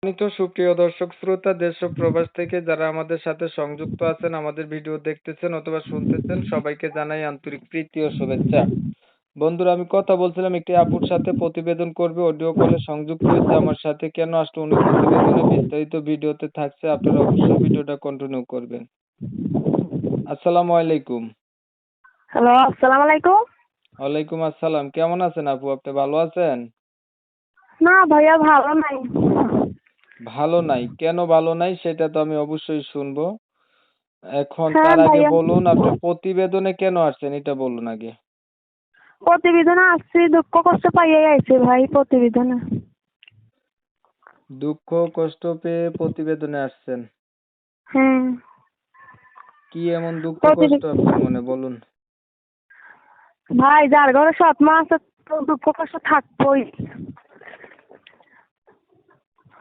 সম্মানিত সুপ্রিয় দর্শক শ্রোতা দেশ ও প্রবাস থেকে যারা আমাদের সাথে সংযুক্ত আছেন, আমাদের ভিডিও দেখতেছেন অথবা শুনতেছেন, সবাইকে জানাই আন্তরিক প্রীতি ও শুভেচ্ছা। বন্ধুরা, আমি কথা বলছিলাম একটি আপুর সাথে, প্রতিবেদন করবে, অডিও কলে সংযুক্ত হয়েছে আমার সাথে। কেন আসলো উনি প্রতিবেদনে, বিস্তারিত ভিডিওতে থাকছে, আপনারা অবশ্যই ভিডিওটা কন্টিনিউ করবেন। আসসালামু আলাইকুম। হ্যালো, আসসালামু আলাইকুম। ওয়ালাইকুম আসসালাম। কেমন আছেন আপু? আপনি ভালো আছেন? না ভাইয়া, ভালো নাই। ভালো নাই? কেন ভালো নাই সেটা তো আমি অবশ্যই শুনবো। এখন হ্যাঁ তার আগে ভাইয়া, বলুন আপনি প্রতিবেদনে কেন আসছেন, এটা বলুন আগে। প্রতিবেদনে আসছি, দুঃখ কষ্ট পাইয়ে আইছি ভাই প্রতিবেদনে। দুঃখ কষ্ট পেয়ে প্রতিবেদনে আসছেন? হ্যাঁ। কি এমন দুঃখ কষ্ট প্রতিবেদন আপনার মনে, বলুন। ভাই, যার ঘরে সৎ মা আছে তো দুঃখ কষ্ট থাকবই।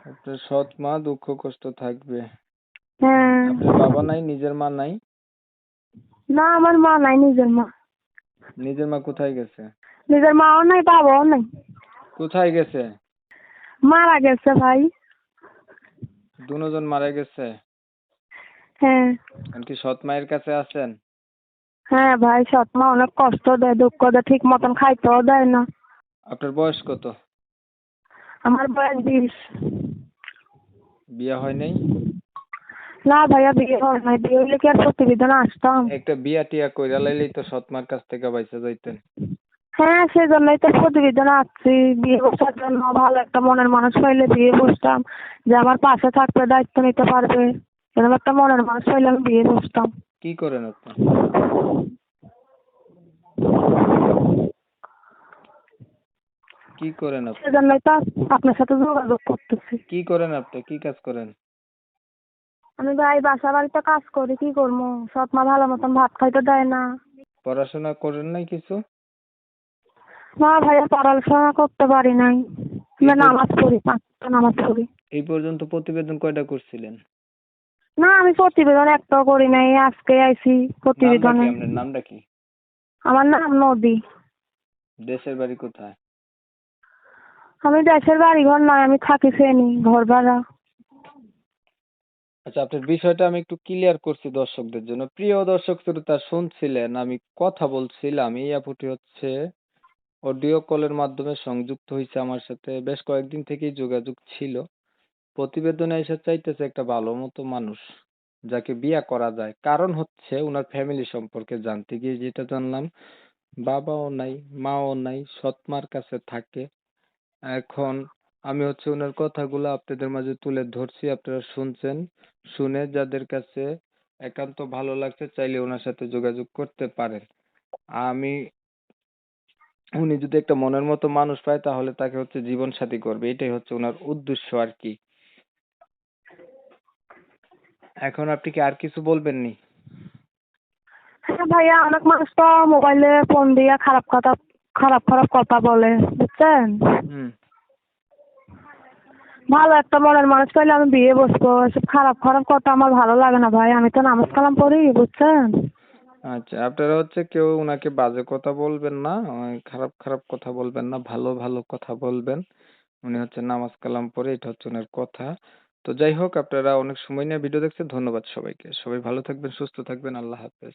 আপনার সৎ মা, দুঃখ কষ্ট থাকবে। হ্যাঁ। আপনার বাবা নাই, নিজের মা নাই? না, আমার মা নাই, নিজের মা। নিজের মা কোথায় গেছে? নিজের মাও নাই, বাবাও নাই। কোথায় গেছে? মারা গেছে ভাই। দুজন মারা গেছে? হ্যাঁ। এখন কি সৎ মায়ের কাছে আছেন? হ্যাঁ ভাই, সৎ মা অনেক কষ্ট দেয়, দুঃখ দেয়, ঠিক মতন খাইতেও দেয় না। আপনার বয়স কত? আমার বয়স 20। বিয়ে হয় নাই? না ভাইয়া, বিয়ে হয় নাই। বিয়ে হইলে কি আর প্রতিবেদনে আসতাম? একটা বিয়া টিয়া কইরা লাইলেই তো সৎ মার কাছ থেকে বাইসা যাইতেন। হ্যাঁ, সেজন্যই তো প্রতিবেদনে আসছি, বিয়ে বসার জন্য। ভালো একটা মনের মানুষ পাইলে বিয়ে বসতাম, যে আমার পাশে থাকবে, দায়িত্ব নিতে পারবে। এরকম একটা মনের মানুষ পাইলে আমি বিয়ে বসতাম। কি করেন আপনি? কি করেন আপনি? সেজন্যই তো আপনার সাথে যোগাযোগ করতেছি। কি করেন আপনি? কি কাজ করেন? আমি ভাই বাসা বাড়িতে কাজ করি, কি করবো? সৎ মা ভালো মতন ভাত খাইতে দেয় না। পড়াশোনা করেন নাই কিছু? না ভাইয়া, পড়াশোনা করতে পারি নাই। এই আমি পর- নামাজ পড়ি, 5 ওয়াক্ত নামাজ পড়ি। এই পর্যন্ত প্রতিবেদন কয়টা করছিলেন? না, আমি প্রতিবেদন একটাও করি নাই, আজকে আইছি নামটা কি প্রতিবেদনে। আপনার? নামটা কি? আমার নাম নদী। দেশের বাড়ি কোথায়? আমি দেশের বাড়ি ঘর নয়, আমি থাকি ফেনি, ঘর ভাড়া। আচ্ছা, আপনার বিষয়টা আমি একটু ক্লিয়ার করছি দর্শকদের জন্য। প্রিয় দর্শক শ্রোতা, শুনছিলেন আমি কথা বলছিলাম, এই আপুটি হচ্ছে অডিও কলের মাধ্যমে সংযুক্ত হয়েছে আমার সাথে, বেশ কয়েকদিন থেকেই যোগাযোগ ছিল। প্রতিবেদনে এসে চাইতেছে একটা ভালো মতো মানুষ যাকে বিয়ে করা যায়। কারণ হচ্ছে উনার ফ্যামিলি সম্পর্কে জানতে গিয়ে যেটা জানলাম, বাবাও নাই, মাও নাই, সৎ মার কাছে থাকে। এখন আমি হচ্ছে ওনার কথাগুলো আপনাদের মাঝে তুলে ধরছি, আপনারা শুনছেন। শুনে যাদের কাছে একান্ত ভালো লাগছে, চাইলে ওনার সাথে যোগাযোগ করতে পারেন। আমি উনি যদি একটা মনের মতো মানুষ পায় তাহলে তাকে হচ্ছে জীবন সাথী করবে, এটাই হচ্ছে ওনার উদ্দেশ্য আর কি। এখন আপনি কি আর কিছু বলবেন নি? হ্যাঁ ভাইয়া, অনেক মানুষ তো মোবাইলে ফোন দিয়ে খারাপ কথা, খারাপ খারাপ কথা বলে, বুঝছেন? হুম। ভালো একটা মনের মানুষ পাইলে আমি বিয়ে বসবো। এসব খারাপ খারাপ কথা আমার ভালো লাগে না ভাই, আমি তো নামাজ কালাম পড়ি, বুঝছেন? আচ্ছা, আপনারা হচ্ছে কেউ উনাকে বাজে কথা বলবেন না, খারাপ খারাপ কথা বলবেন না, ভালো ভালো কথা বলবেন। উনি হচ্ছে নামাজ কালাম পড়ে, এটা হচ্ছে ওনার কথা। তো যাই হোক, আপনারা অনেক সময় নিয়ে ভিডিও দেখছেন, ধন্যবাদ সবাইকে। সবাই ভালো থাকবেন, সুস্থ থাকবেন, আল্লাহ হাফেজ।